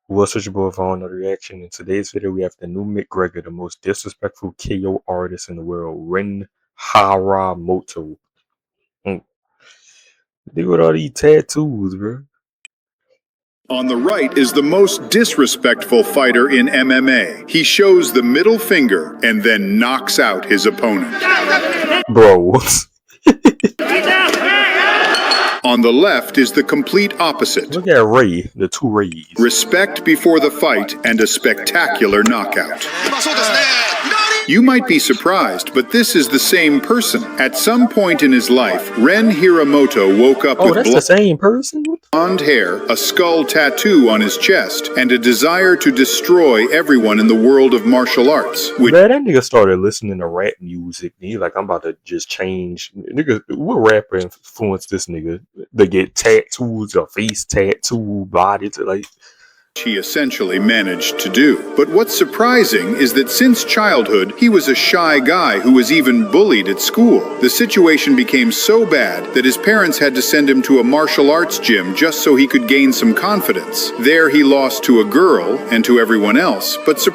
What's searchable for another reaction? In today's video, we have the new McGregor, the most disrespectful KO artist in the world, Ren Hiramoto. Mm. Look at all these tattoos, bro. On the right is the most disrespectful fighter in MMA. He shows the middle finger and then knocks out his opponent. Bro. On the left is the complete opposite. Look at Ray, the two Rays. Respect before the fight and a spectacular knockout. You might be surprised, but this is the same person. At some point in his life, Ren Hiramoto woke up with that's the same person? blonde hair, a skull tattoo on his chest, and a desire to destroy everyone in the world of martial arts. Man, that nigga started listening to rap music. He like, I'm about to just change. Nigga, what rapper influenced this nigga? They get tattoos, a face tattoo, body to like. He essentially managed to do. But what's surprising is that since childhood, he was a shy guy who was even bullied at school. The situation became so bad that his parents had to send him to a martial arts gym just so he could gain some confidence. There he lost to a girl and to everyone else, but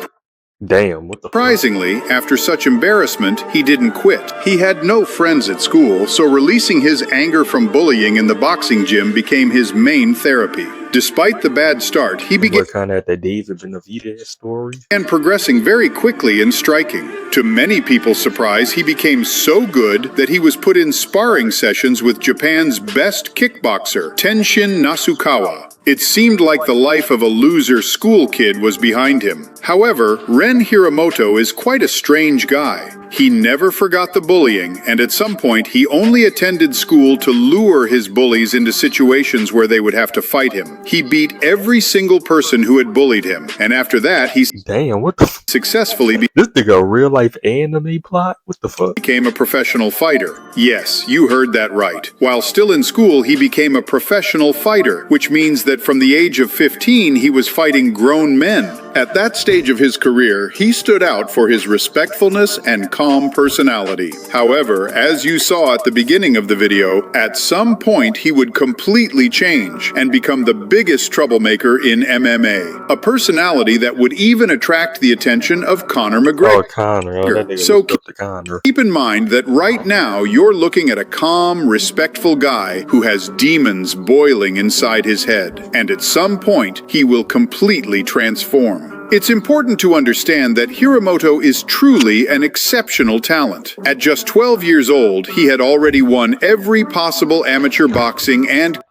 damn, what the surprisingly, after such embarrassment, he didn't quit. He had no friends at school, so releasing his anger from bullying in the boxing gym became his main therapy. Despite the bad start, he began kind of at the David Benavidez story and progressing very quickly in striking. To many people's surprise, he became so good that he was put in sparring sessions with Japan's best kickboxer, Tenshin Nasukawa. It seemed like the life of a loser school kid was behind him. However, Ren Hiramoto is quite a strange guy. He never forgot the bullying, and at some point he only attended school to lure his bullies into situations where they would have to fight him. He beat every single person who had bullied him, and after that he successfully this nigga a real life anime plot? What the fuck? Became a professional fighter. Yes, you heard that right. While still in school, he became a professional fighter, which means that from the age of 15 he was fighting grown men. At that stage of his career, he stood out for his respectfulness and calm personality. However, as you saw at the beginning of the video, at some point he would completely change and become the biggest troublemaker in MMA. A personality that would even attract the attention of Conor McGregor. Oh, Conor. Oh, that nigga so Conor. Keep in mind that right now you're looking at a calm, respectful guy who has demons boiling inside his head. And at some point, he will completely transform. It's important to understand that Hiramoto is truly an exceptional talent. At just 12 years old, he had already won every possible amateur boxing and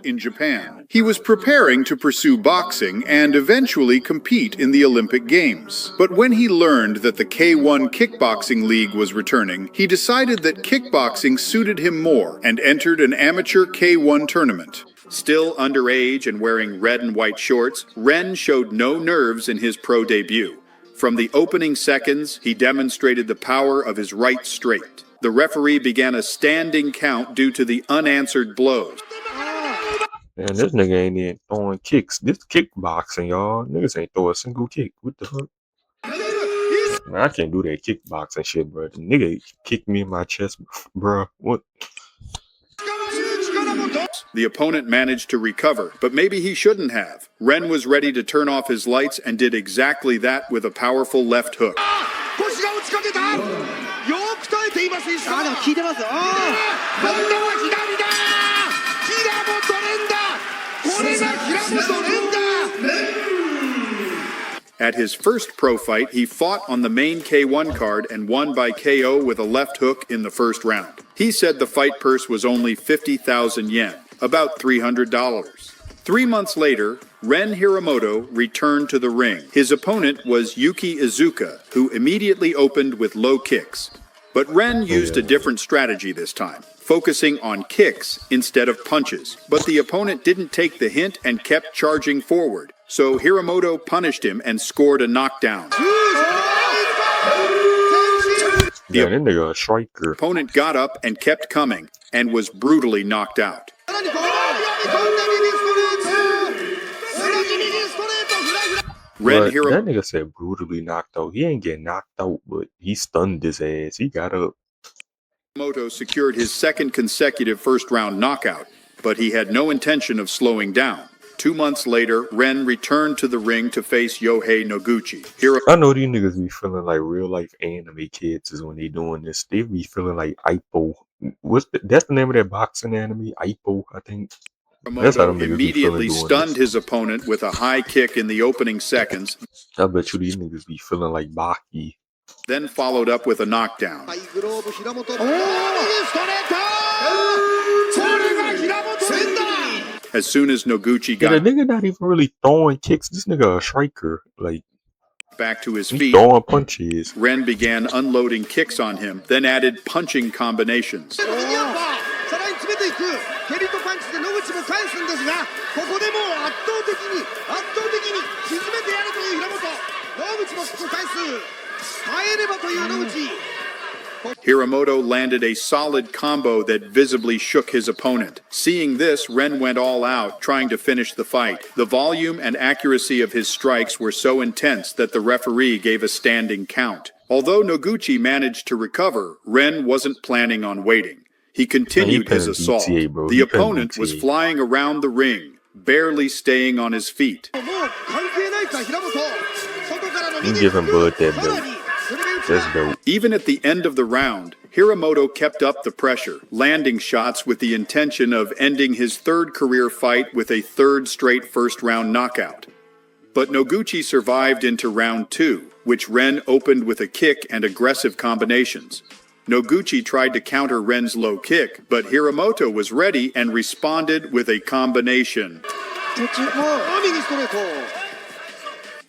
in Japan. He was preparing to pursue boxing and eventually compete in the Olympic Games. But when he learned that the K1 Kickboxing League was returning, he decided that kickboxing suited him more and entered an amateur K1 tournament. Still underage and wearing red and white shorts, Ren showed no nerves in his pro debut. From the opening seconds, he demonstrated the power of his right straight. The referee began a standing count due to the unanswered blows. Man, this nigga ain't even throwing kicks. This kickboxing, y'all. Niggas ain't throw a single kick. What the fuck? Man, I can't do that kickboxing shit, bro. The nigga kicked me in my chest, bro. What? The opponent managed to recover, but maybe he shouldn't have. Ren was ready to turn off his lights and did exactly that with a powerful left hook. At his first pro fight, he fought on the main K1 card and won by KO with a left hook in the first round. He said the fight purse was only 50,000 yen, about $300. 3 months later, Ren Hiramoto returned to the ring. His opponent was Yuki Izuka, who immediately opened with low kicks. But Ren used a different strategy this time, focusing on kicks instead of punches. But the opponent didn't take the hint and kept charging forward. So Hiramoto punished him and scored a knockdown. Yeah, that nigga a striker. Opponent got up and kept coming and was brutally knocked out. That nigga said brutally knocked out. He ain't getting knocked out, but he stunned his ass. He got up. Hiramoto secured his second consecutive first-round knockout, but he had no intention of slowing down. 2 months later, Ren returned to the ring to face Yohei Noguchi. I know these niggas be feeling like real life anime kids is when they doing this. They be feeling like Ippo. That's the name of that boxing anime? Ippo, I think. That's how them Hiramoto niggas be feeling immediately doing stunned this. his opponent with a high kick in the opening seconds, I bet you these niggas be feeling like Baki. then followed up with a knockdown. As soon as Noguchi Yeah, the got nigga not even really throwing kicks. This nigga a striker. Like, back to his he feet, throwing punches. Ren began unloading kicks on him, then added punching combinations. Hiramoto landed a solid combo that visibly shook his opponent. Seeing this, Ren went all out, trying to finish the fight. The volume and accuracy of his strikes were so intense that the referee gave a standing count. Although Noguchi managed to recover, Ren wasn't planning on waiting. He continued his assault. The opponent was flying around the ring, barely staying on his feet. You giving Bud that belt. That's dope. Even at the end of the round, Hiramoto kept up the pressure, landing shots with the intention of ending his third career fight with a third straight first-round knockout. But Noguchi survived into round 2, which Ren opened with a kick and aggressive combinations. Noguchi tried to counter Ren's low kick, but Hiramoto was ready and responded with a combination.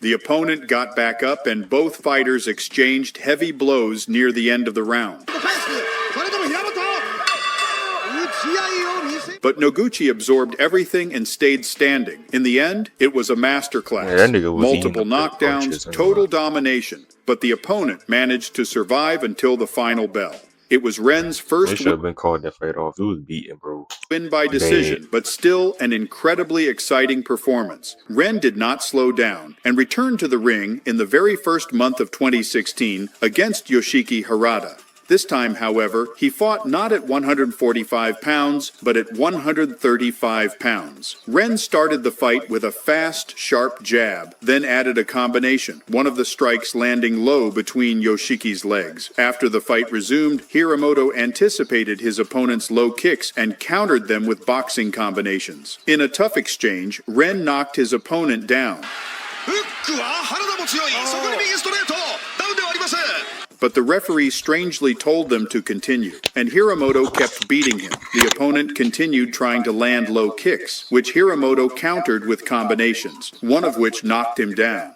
The opponent got back up and both fighters exchanged heavy blows near the end of the round. But Noguchi absorbed everything and stayed standing. In the end, it was a masterclass. Yeah, that nigga was Multiple eating up their knockdowns, punches total anyway. domination. But the opponent managed to survive until the final bell. It was Ren's They first should have been called that fight off. It was beating, bro. win by decision, but still an incredibly exciting performance. Ren did not slow down and returned to the ring in the very first month of 2016 against Yoshiki Harada. This time, however, he fought not at 145 pounds, but at 135 pounds. Ren started the fight with a fast, sharp jab, then added a combination, one of the strikes landing low between Yoshiki's legs. After the fight resumed, Hiramoto anticipated his opponent's low kicks and countered them with boxing combinations. In a tough exchange, Ren knocked his opponent down. But the referee strangely told them to continue, and Hiramoto kept beating him. The opponent continued trying to land low kicks, which Hiramoto countered with combinations, one of which knocked him down.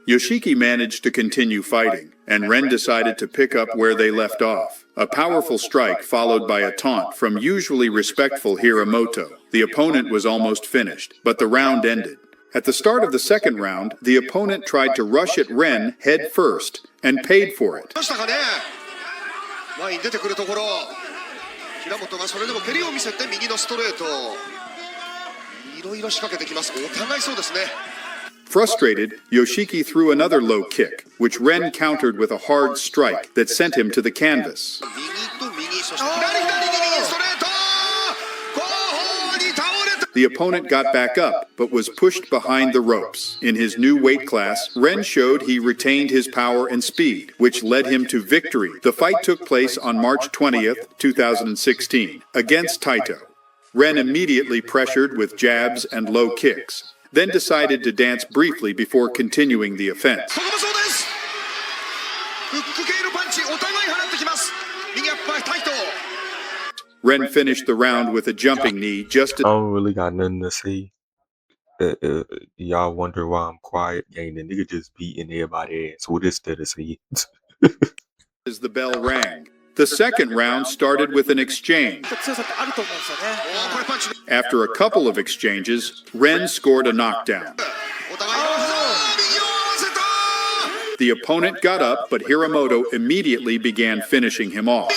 Yoshiki managed to continue fighting, and Ren decided to pick up where they left off. A powerful strike followed by a taunt from usually respectful Hiramoto. The opponent was almost finished, but the round ended. At the start of the second round, the opponent tried to rush at Ren head first and paid for it. Frustrated, Yoshiki threw another low kick, which Ren countered with a hard strike that sent him to the canvas. The opponent got back up, but was pushed behind the ropes. In his new weight class, Ren showed he retained his power and speed, which led him to victory. The fight took place on March 20th, 2016, against Taito. Ren immediately pressured with jabs and low kicks, then decided to dance briefly before continuing the offense. Ren finished the round with a jumping knee just I don't really got nothing to say. Y'all wonder why I'm quiet? Gang, the nigga just beating everybody ass. What is there to say? as the bell rang. The second round started with an exchange. After a couple of exchanges, Ren scored a knockdown. The opponent got up, but Hiramoto immediately began finishing him off.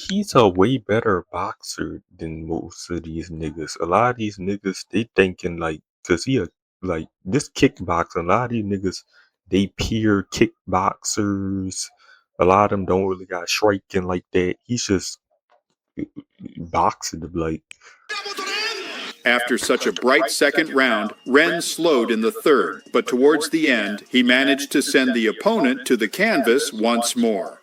He's a way better boxer than most of these niggas. A lot of these niggas, they thinking like, cause he a like this kickboxing. A lot of these niggas, they peer kickboxers. A lot of them don't really got striking like that. He's just boxing the like. After such a bright second round, Ren slowed in the third, but towards the end, he managed to send the opponent to the canvas once more.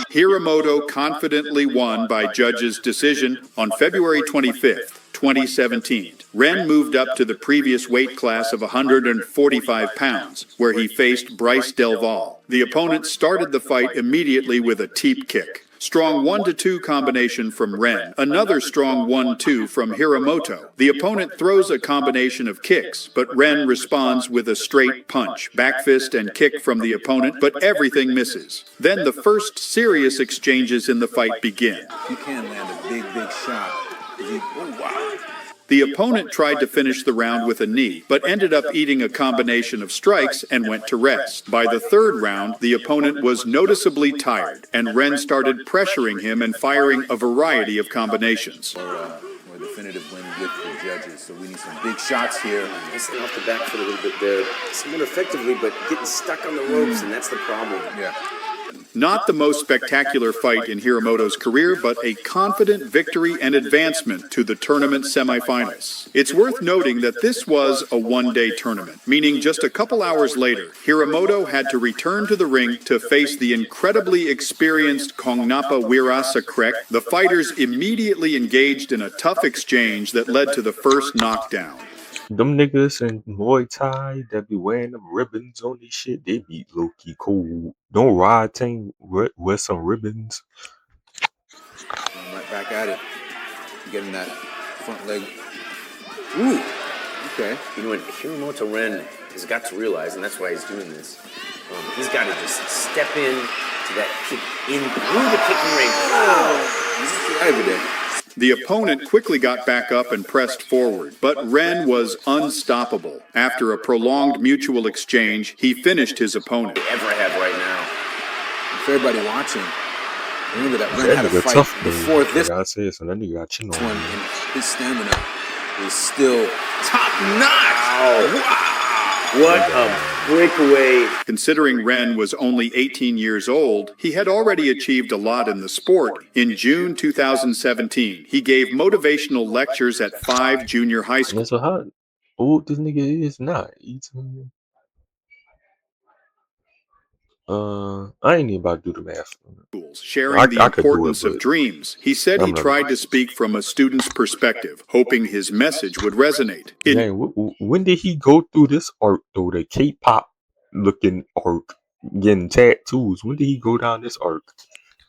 Hiramoto confidently won by judges' decision on February 25th, 2017. Ren moved up to the previous weight class of 145 pounds, where he faced Bryce Delval. The opponent started the fight immediately with a teep kick. Strong 1-2 combination from Ren, another strong 1-2 from Hiramoto. The opponent throws a combination of kicks, but Ren responds with a straight punch, back fist and kick from the opponent, but everything misses. Then the first serious exchanges in the fight begin. You can land a big shot. Oh, wow. The opponent tried to finish the round with a knee, but ended up eating a combination of strikes and went to rest. By the third round, the opponent was noticeably tired, and Ren started pressuring him and firing a variety of combinations. More definitive win with the judges, so we need some big shots here. Missing off the back foot a little bit there, somewhat effectively, but getting stuck on the ropes, and that's the problem. Yeah. Not the most spectacular fight in Hiramoto's career, but a confident victory and advancement to the tournament semifinals. It's worth noting that this was a one-day tournament, meaning just a couple hours later, Hiramoto had to return to the ring to face the incredibly experienced Kongnapa Wirasakrek. The fighters immediately engaged in a tough exchange that led to the first knockdown. Them niggas in Muay Thai that be wearing them ribbons on this shit, they be low-key cool. Don't ride tank wear some ribbons. I'm right back at it. Getting that front leg. Ooh. Okay. You know what Hiramoto Ren has got to realize, and that's why he's doing this, he's got to just step in to that kick in through the kicking ring. Oh. Every day. The opponent quickly got back up and pressed forward, but Ren was unstoppable. After a prolonged mutual exchange, he finished his opponent. Ever have right now. For everybody watching, remember that Ren had a fight tough, before this I say so that nigga got chin on one, him. and his stamina is still top notch. Wow. What a breakaway. Considering Ren was only 18 years old, he had already achieved a lot in the sport. In June 2017, he gave motivational lectures at 5 junior high And schools. so how old this nigga is not. I ain't even about to do the math. Sharing the I could do it, importance of but dreams. He said he I'm not- tried to speak from a student's perspective, hoping his message would resonate. In Dang, when did he go through this arc though? The K-pop looking arc, getting tattoos. When did he go down this arc?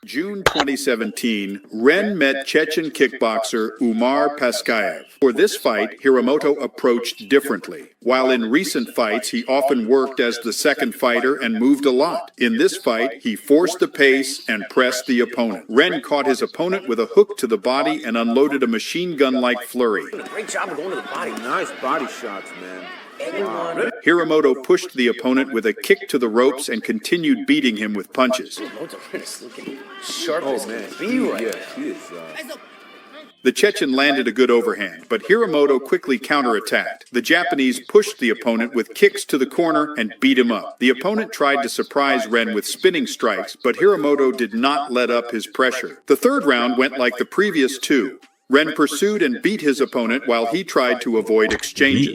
June 2017, Ren met Chechen kickboxer Umar Paskayev. For this fight, Hiramoto approached differently. While in recent fights, he often worked as the second fighter and moved a lot. In this fight, he forced the pace and pressed the opponent. Ren caught his opponent with a hook to the body and unloaded a machine gun-like flurry. Great job of going to the body. Nice body shots, man. Hiramoto pushed the opponent with a kick to the ropes and continued beating him with punches. Hiramoto Ren is looking sharp Oh as man, can be right now. he is. The Chechen landed a good overhand, but Hiramoto quickly counterattacked. The Japanese pushed the opponent with kicks to the corner and beat him up. The opponent tried to surprise Ren with spinning strikes, but Hiramoto did not let up his pressure. The third round went like the previous two. Ren pursued and beat his opponent while he tried to avoid exchanges.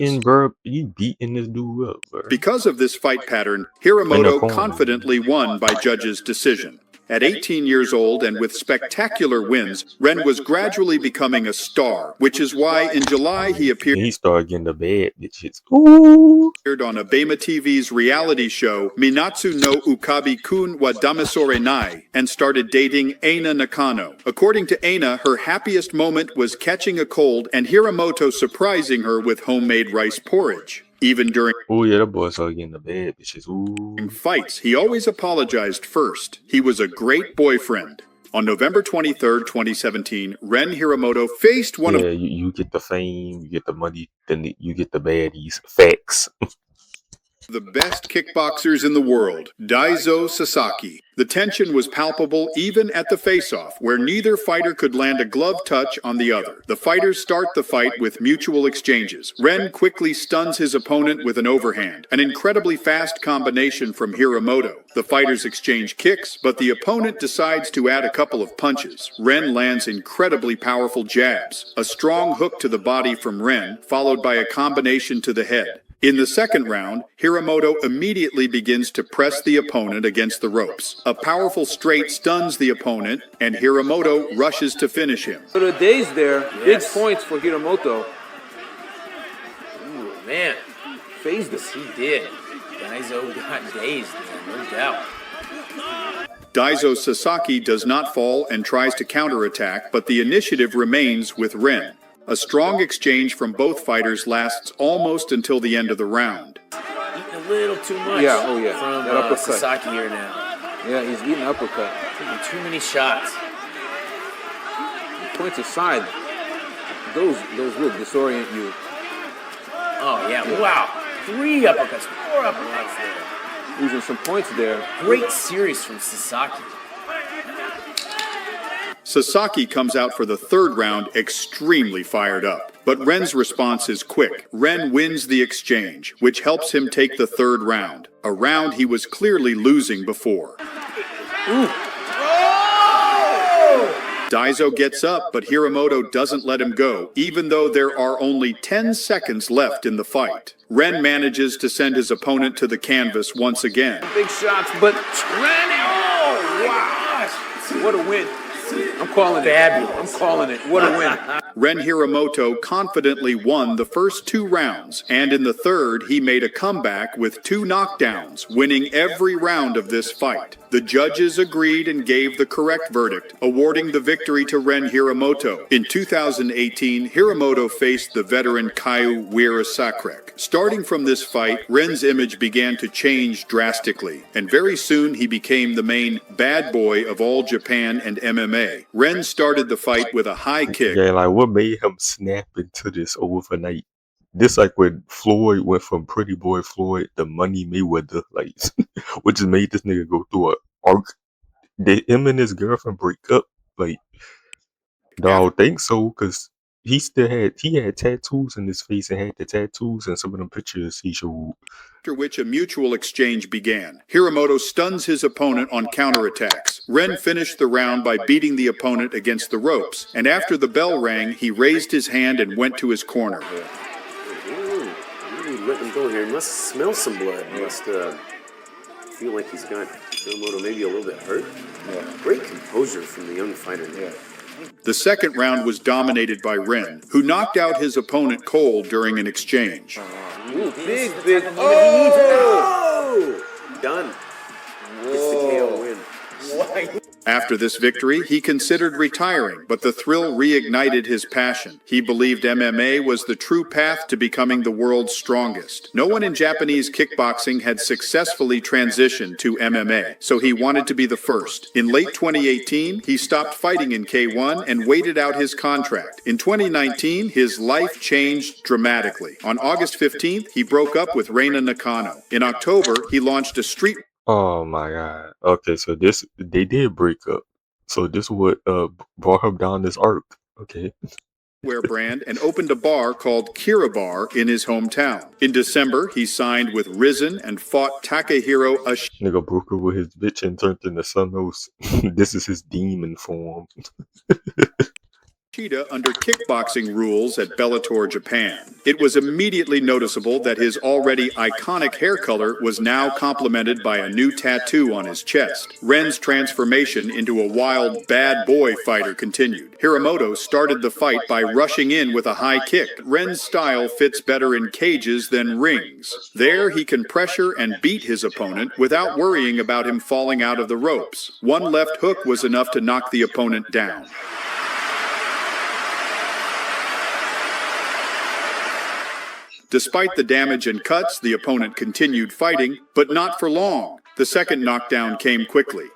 He beating this dude up, bro. Because of this fight pattern, Hiramoto confidently won by judges' decision. At 18 years old and with spectacular wins, Ren was gradually becoming a star, which is why in July he appeared And he started getting the bad bitches. Ooh. on Abema TV's reality show Minatsu no Ukabi-kun wa Damisore Nai and started dating Aina Nakano. According to Aina, her happiest moment was catching a cold and Hiramoto surprising her with homemade rice porridge. Even during Oh yeah, that boy started getting the bad bitches. Ooh. fights, he always apologized first. He was a great boyfriend. On November 23, 2017, Ren Hiramoto faced one of Yeah, you get the fame, you get the money, then you get the baddies. Facts. The best kickboxers in the world, Daiso Sasaki. The tension was palpable even at the face-off, where neither fighter could land a glove touch on the other. The fighters start the fight with mutual exchanges. Ren quickly stuns his opponent with an overhand, an incredibly fast combination from Hiramoto. The fighters exchange kicks, but the opponent decides to add a couple of punches. Ren lands incredibly powerful jabs, a strong hook to the body from Ren, followed by a combination to the head. In the second round, Hiramoto immediately begins to press the opponent against the ropes. A powerful straight stuns the opponent, and Hiramoto rushes to finish him. So the days there, big points for Hiramoto. Ooh, man. Phased us. He did. Daiso got dazed, man, no doubt. Daiso Sasaki does not fall and tries to counterattack, but the initiative remains with Ren. A strong exchange from both fighters lasts almost until the end of the round. Eating a little too much from that uppercut. Sasaki here now. Yeah, he's eating uppercut. Taking too many shots. He points aside. Those will disorient you. Oh, yeah. Wow. 3 uppercuts, 4 uppercuts there. Losing some points there. Great series from Sasaki. Sasaki comes out for the third round extremely fired up. But Ren's response is quick. Ren wins the exchange, which helps him take the third round, a round he was clearly losing before. Ooh. Daiso gets up, but Hiramoto doesn't let him go, even though there are only 10 seconds left in the fight. Ren manages to send his opponent to the canvas once again. Big shots, but Ren, oh, wow. What a win. I'm calling it. Fabulous. I'm calling it. What a win. Ren Hiramoto confidently won the first 2 rounds, and in the third, he made a comeback with 2 knockdowns, winning every round of this fight. The judges agreed and gave the correct verdict, awarding the victory to Ren Hiramoto. In 2018, Hiramoto faced the veteran Kyu Wirasakrek. Starting from this fight, Ren's image began to change drastically, and very soon he became the main bad boy of all Japan and MMA. Ren started the fight with a high kick. Yeah, like what made him snap into this overnight? This like when Floyd went from Pretty Boy Floyd to Money Mayweather, like which just made this nigga go through a arc. Did him and his girlfriend break up? Like, no, I don't think so, cause he had tattoos in his face and had the tattoos and some of them pictures he showed. After which a mutual exchange began. Hiramoto stuns his opponent on counterattacks. Ren finished the round by beating the opponent against the ropes, and after the bell rang, he raised his hand and went to his corner. Let him go here. He must smell some blood. He must feel like he's got Hiramoto maybe a little bit hurt. Yeah. Great composure from the young fighter. Yeah. The second round was dominated by Ren, who knocked out his opponent cold during an exchange. Ooh, big. Oh! Done. It's the KO win. After this victory, he considered retiring, but the thrill reignited his passion. He believed MMA was the true path to becoming the world's strongest. No one in Japanese kickboxing had successfully transitioned to MMA, so he wanted to be the first. In late 2018, he stopped fighting in K1 and waited out his contract. In 2019, his life changed dramatically. On August 15th, he broke up with Reina Nakano. In October, he launched a street... Oh my god. Okay, so they did break up. So this would brought him down this arc. Okay. Wear brand and opened a bar called Kira Bar in his hometown. In December, he signed with Risen and fought Takehiro Nigga broke up with his bitch and turned into something else. This is his demon form. under kickboxing rules at Bellator Japan. It was immediately noticeable that his already iconic hair color was now complemented by a new tattoo on his chest. Ren's transformation into a wild, bad boy fighter continued. Hiramoto started the fight by rushing in with a high kick. Ren's style fits better in cages than rings. There, he can pressure and beat his opponent without worrying about him falling out of the ropes. One left hook was enough to knock the opponent down. Despite the damage and cuts, the opponent continued fighting, but not for long. The second knockdown came quickly.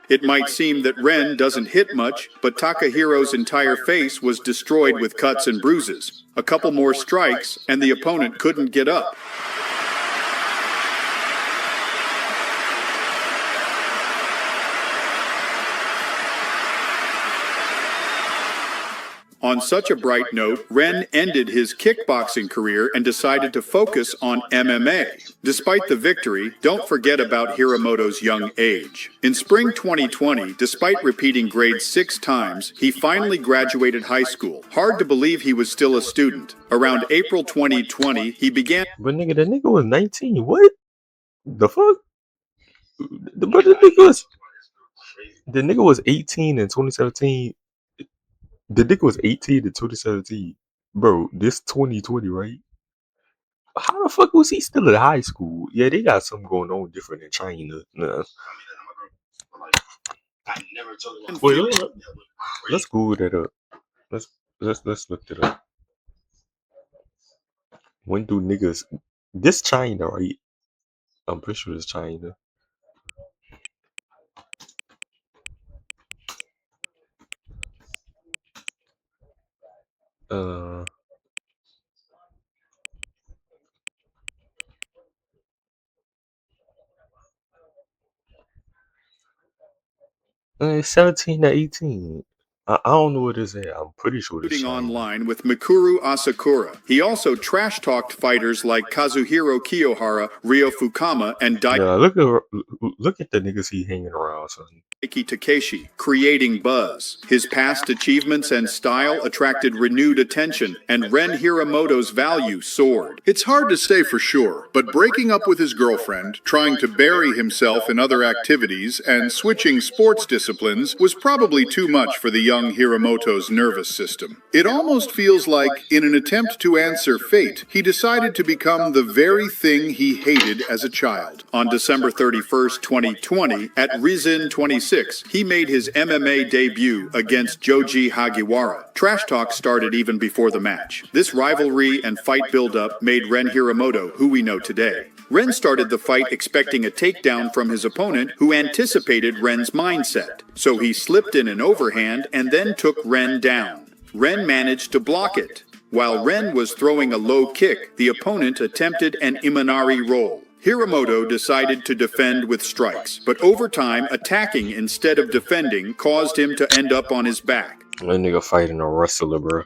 It might seem that Ren doesn't hit much, but Takahiro's entire face was destroyed with cuts and bruises. A couple more strikes, and the opponent couldn't get up. On such a bright note, Ren ended his kickboxing career and decided to focus on MMA. Despite the victory, don't forget about Hiramoto's young age. In spring 2020, despite repeating grades 6 times, he finally graduated high school. Hard to believe he was still a student. Around April 2020, he began... But nigga, the nigga was 19. What? The fuck? But the nigga was 18 in 2017. The nigga was 18 in 2017. Bro, this 2020, right? How the fuck was he still in high school? Yeah, they got something going on different in China. Nah. Wait, let's Google that up. Let's look it up. When do niggas... This China, right? I'm pretty sure it's China. 17 to 18. I don't know what it is at. I'm pretty sure it's China. Online with Mikuru Asakura. He also trash-talked fighters like Kazuhiro Kiyohara, Ryo Fukama, and Yeah, look at the niggas he hanging around, son. Daiki Takeshi, creating buzz. His past achievements and style attracted renewed attention, and Ren Hiramoto's value soared. It's hard to say for sure, but breaking up with his girlfriend, trying to bury himself in other activities, and switching sports disciplines was probably too much for the young Hiramoto's nervous system. It almost feels like, in an attempt to answer fate, he decided to become the very thing he hated as a child. On December 31st, 2020, at Rizin 26, he made his MMA debut against Joji Hagiwara. Trash talk started even before the match. This rivalry and fight build-up made Ren Hiramoto who we know today. Ren started the fight expecting a takedown from his opponent, who anticipated Ren's mindset. So he slipped in an overhand and then took Ren down. Ren managed to block it. While Ren was throwing a low kick, the opponent attempted an Imanari roll. Hiramoto decided to defend with strikes, but over time, attacking instead of defending caused him to end up on his back. That nigga fighting a wrestler, bro.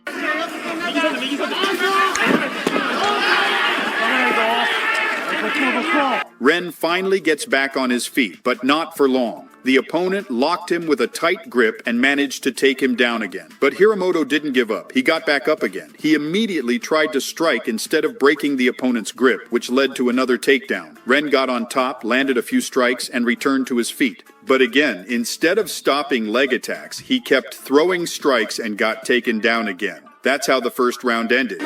Ren finally gets back on his feet, but not for long. The opponent locked him with a tight grip and managed to take him down again. But Hiramoto didn't give up. He got back up again. He immediately tried to strike instead of breaking the opponent's grip, which led to another takedown. Ren got on top, landed a few strikes, and returned to his feet. But again, instead of stopping leg attacks, he kept throwing strikes and got taken down again. That's how the first round ended.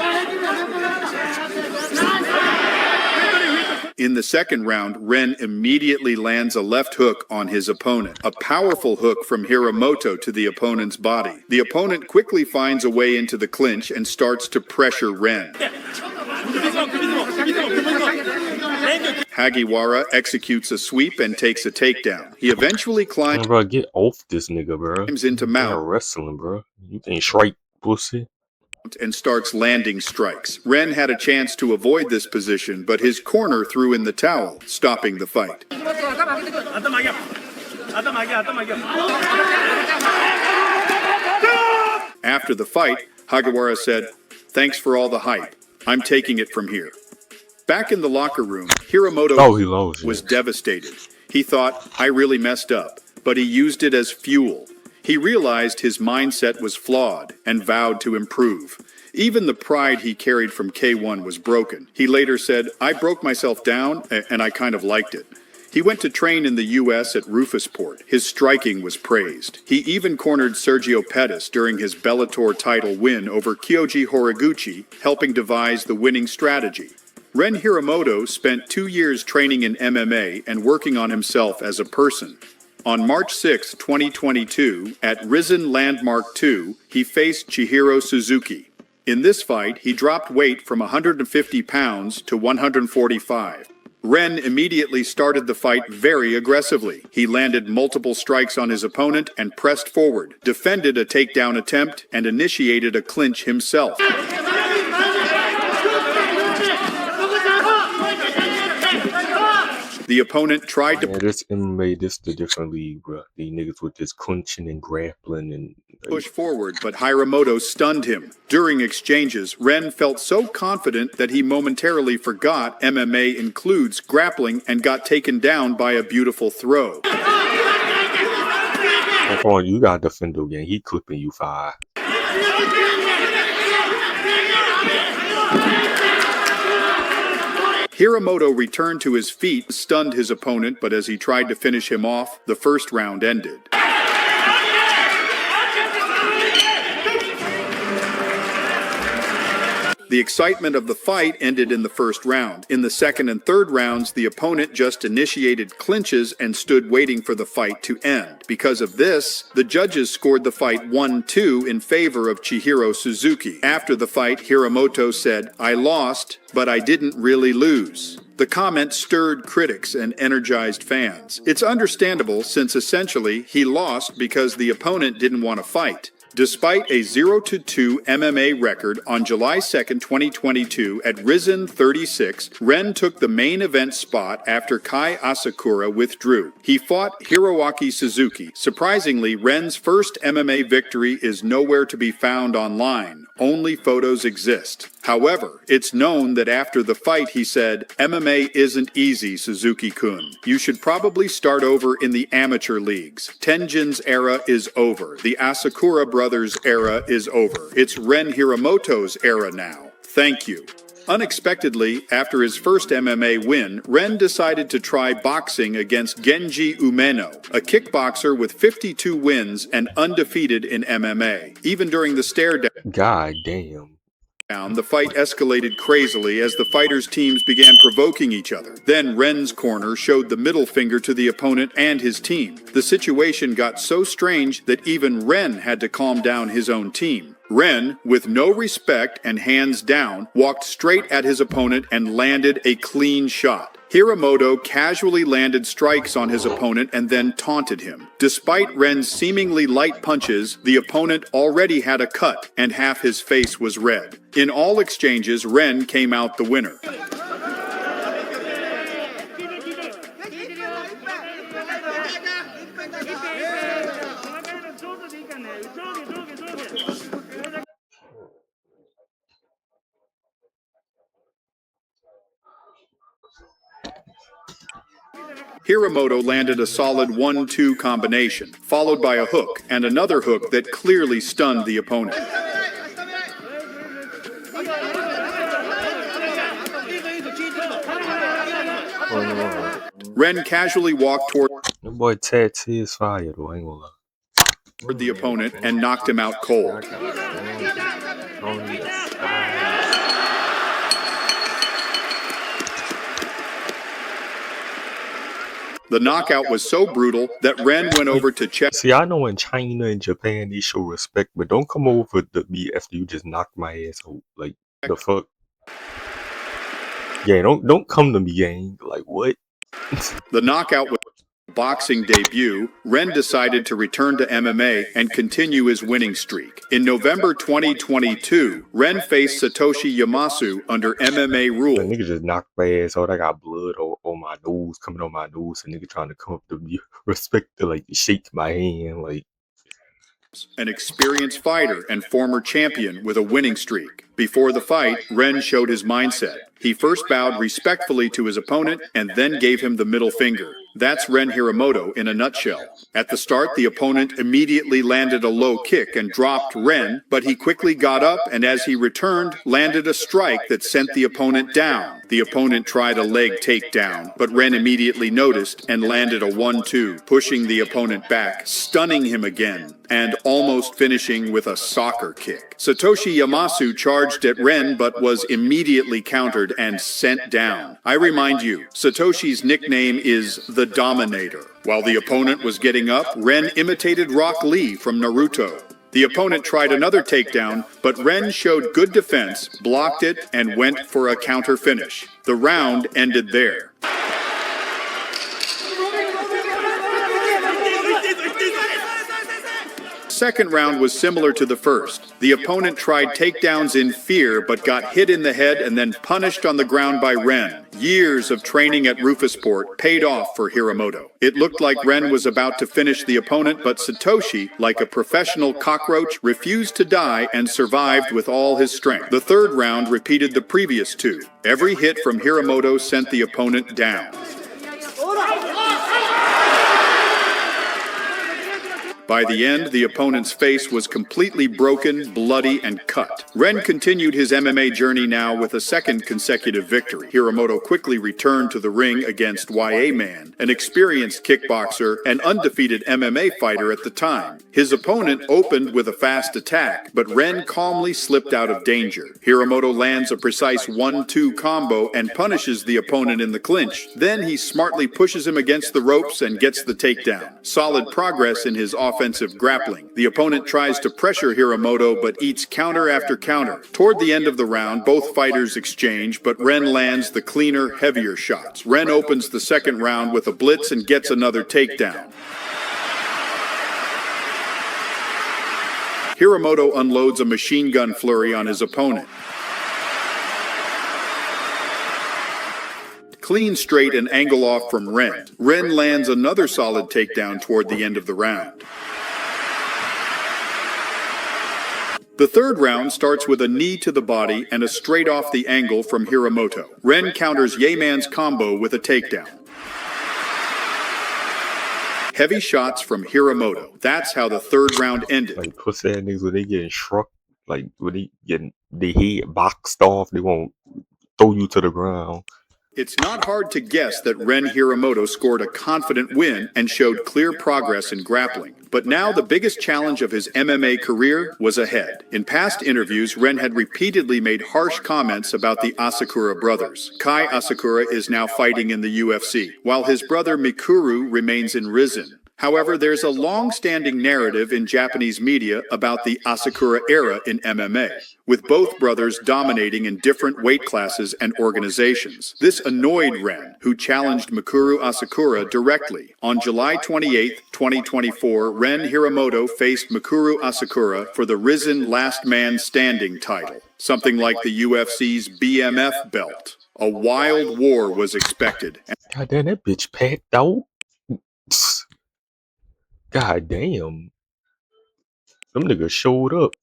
In the second round, Ren immediately lands a left hook on his opponent, a powerful hook from Hiramoto to the opponent's body. The opponent quickly finds a way into the clinch and starts to pressure Ren. Hagiwara executes a sweep and takes a takedown. He eventually climbs Bro, get off this nigga, bro. into mount Wrestling, bro. You think strike pussy? And starts landing strikes. Ren had a chance to avoid this position, but his corner threw in the towel, stopping the fight. After the fight, Hagiwara said, "Thanks for all the hype. I'm taking it from here." Back in the locker room, Hiramoto was devastated. He thought, "I really messed up," but he used it as fuel. He realized his mindset was flawed and vowed to improve. Even the pride he carried from K1 was broken. He later said, "I broke myself down and I kind of liked it." He went to train in the U.S. at Rufusport. His striking was praised. He even cornered Sergio Pettis during his Bellator title win over Kyoji Horiguchi, helping devise the winning strategy. Ren Hiramoto spent 2 years training in MMA and working on himself as a person. On March 6, 2022, at Rizin Landmark 2, he faced Chihiro Suzuki. In this fight, he dropped weight from 150 pounds to 145. Ren immediately started the fight very aggressively. He landed multiple strikes on his opponent and pressed forward, defended a takedown attempt, and initiated a clinch himself. The opponent tried to this MMA, this the different league, bro. These niggas with this clinching and grappling and push forward, but Hiramoto stunned him. During exchanges, Ren felt so confident that he momentarily forgot MMA includes grappling and got taken down by a beautiful throw. Come on, you got defender again. He clipping you 5. Hiramoto returned to his feet, stunned his opponent, but as he tried to finish him off, the first round ended. The excitement of the fight ended in the first round. In the second and third rounds, the opponent just initiated clinches and stood waiting for the fight to end. Because of this, the judges scored the fight 1-2 in favor of Chihiro Suzuki. After the fight, Hiramoto said, "I lost, but I didn't really lose." The comment stirred critics and energized fans. It's understandable since essentially he lost because the opponent didn't want to fight. Despite a 0-2 MMA record on July 2, 2022 at Rizin 36, Ren took the main event spot after Kai Asakura withdrew. He fought Hiroaki Suzuki. Surprisingly, Ren's first MMA victory is nowhere to be found online. Only photos exist. However, it's known that after the fight he said, "MMA isn't easy, Suzuki-kun. You should probably start over in the amateur leagues. Tenjin's era is over. The Asakura brothers' era is over. It's Ren Hiramoto's era now. Thank you." Unexpectedly, after his first MMA win, Ren decided to try boxing against Genji Umeno, a kickboxer with 52 wins and undefeated in MMA. Even during the stare-down, God damn. the fight escalated crazily as the fighters' teams began provoking each other. Then Ren's corner showed the middle finger to the opponent and his team. The situation got so strange that even Ren had to calm down his own team. Ren, with no respect and hands down, walked straight at his opponent and landed a clean shot. Hiramoto casually landed strikes on his opponent and then taunted him. Despite Ren's seemingly light punches, the opponent already had a cut and half his face was red. In all exchanges, Ren came out the winner. Hiramoto landed a solid 1-2 combination, followed by a hook and another hook that clearly stunned the opponent. Ren casually walked toward That boy Tats is fire though, I ain't gonna lie. the opponent and knocked him out cold. The knockout was so brutal that Ren went over to check. See, I know in China and Japan they show respect, but don't come over to me after you just knocked my ass out. Like the fuck? Yeah, don't come to me, gang. Like what? The knockout was a boxing debut. Ren decided to return to MMA and continue his winning streak. In November 2022, Ren faced Satoshi Yamasu under MMA The rules. nigga just knocked my ass out. I got blood on my nose, coming on my nose, and nigga trying to come up to me, respect to like shake my hand, like. An experienced fighter and former champion with a winning streak. Before the fight, Ren showed his mindset. He first bowed respectfully to his opponent and then gave him the middle finger. That's Ren Hiramoto in a nutshell. At the start, the opponent immediately landed a low kick and dropped Ren, but he quickly got up and as he returned, landed a strike that sent the opponent down. The opponent tried a leg takedown, but Ren immediately noticed and landed a 1-2, pushing the opponent back, stunning him again, and almost finishing with a soccer kick. Satoshi Yamasu charged at Ren but was immediately countered and sent down. I remind you, Satoshi's nickname is the Dominator. While the opponent was getting up, Ren imitated Rock Lee from Naruto. The opponent tried another takedown, but Ren showed good defense, blocked it, and went for a counter finish. The round ended there. Second round was similar to the first. The opponent tried takedowns in fear but got hit in the head and then punished on the ground by Ren. Years of training at Rufusport paid off for Hiramoto. It looked like Ren was about to finish the opponent, but Satoshi, like a professional cockroach, refused to die and survived with all his strength. The third round repeated the previous two. Every hit from Hiramoto sent the opponent down. By the end, the opponent's face was completely broken, bloody, and cut. Ren continued his MMA journey now with a second consecutive victory. Hiramoto quickly returned to the ring against YA Man, an experienced kickboxer and undefeated MMA fighter at the time. His opponent opened with a fast attack, but Ren calmly slipped out of danger. Hiramoto lands a precise 1-2 combo and punishes the opponent in the clinch. Then he smartly pushes him against the ropes and gets the takedown. Solid progress in his offensive grappling. The opponent tries to pressure Hiramoto but eats counter after counter. Toward the end of the round, both fighters exchange, but Ren lands the cleaner, heavier shots. Ren opens the second round with a blitz and gets another takedown. Hiramoto unloads a machine gun flurry on his opponent. Clean, straight, and angle off from Ren. Ren lands another solid takedown toward the end of the round. The third round starts with a knee to the body and a straight off the angle from Hiramoto. Ren counters Ye-Man's combo with a takedown. Heavy shots from Hiramoto. That's how the third round ended. Like pussy ass niggas when they getting struck, like when they getting their head boxed off, they won't throw you to the ground. It's not hard to guess that Ren Hiramoto scored a confident win and showed clear progress in grappling. But now the biggest challenge of his MMA career was ahead. In past interviews, Ren had repeatedly made harsh comments about the Asakura brothers. Kai Asakura is now fighting in the UFC, while his brother Mikuru remains in Rizin. However, there's a long-standing narrative in Japanese media about the Asakura era in MMA, with both brothers dominating in different weight classes and organizations. This annoyed Ren, who challenged Mikuru Asakura directly. On July 28, 2024, Ren Hiramoto faced Mikuru Asakura for the Rizin Last Man Standing title, something like the UFC's BMF belt. A wild war was expected. God damn, that bitch packed out. God damn. Them niggas showed up.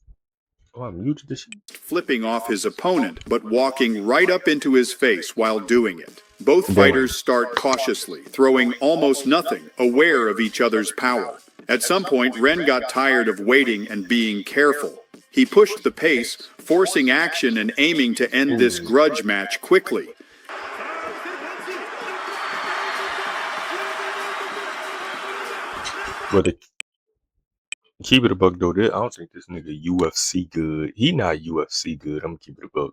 Oh, I muted this shit. Flipping off his opponent, but walking right up into his face while doing it. Both fighters start cautiously, throwing almost nothing, aware of each other's power. At some point, Ren got tired of waiting and being careful. He pushed the pace, forcing action and aiming to end this grudge match quickly. But keep it a buck though. I don't think this nigga UFC good. He not UFC good. I'm gonna keep it a buck.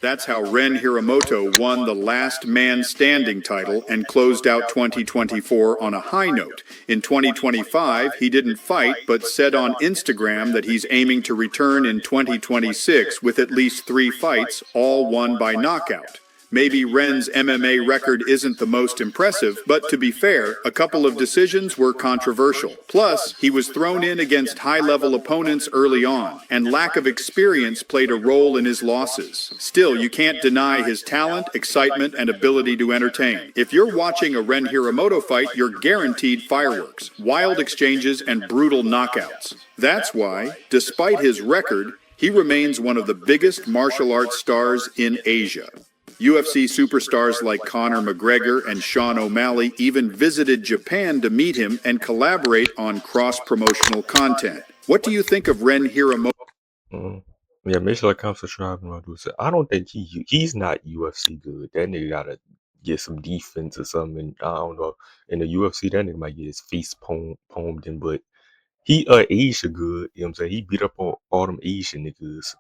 That's how Ren Hiramoto won the Last Man Standing title and closed out 2024 on a high note. In 2025, he didn't fight, but said on Instagram that he's aiming to return in 2026 with at least 3 fights, all won by knockout. Maybe Ren's MMA record isn't the most impressive, but to be fair, a couple of decisions were controversial. Plus, he was thrown in against high-level opponents early on, and lack of experience played a role in his losses. Still, you can't deny his talent, excitement, and ability to entertain. If you're watching a Ren Hiramoto fight, you're guaranteed fireworks, wild exchanges, and brutal knockouts. That's why, despite his record, he remains one of the biggest martial arts stars in Asia. UFC superstars like Conor McGregor and Sean O'Malley even visited Japan to meet him and collaborate on cross-promotional content. What do you think of Ren Hiramoto? Yeah, make sure I come subscribe and all this. I don't think he's not UFC good. That nigga gotta get some defense or something. I don't know. In the UFC, that nigga might get his face palmed in, but he Asia good. You know what I'm saying? He beat up on all them Asian niggas.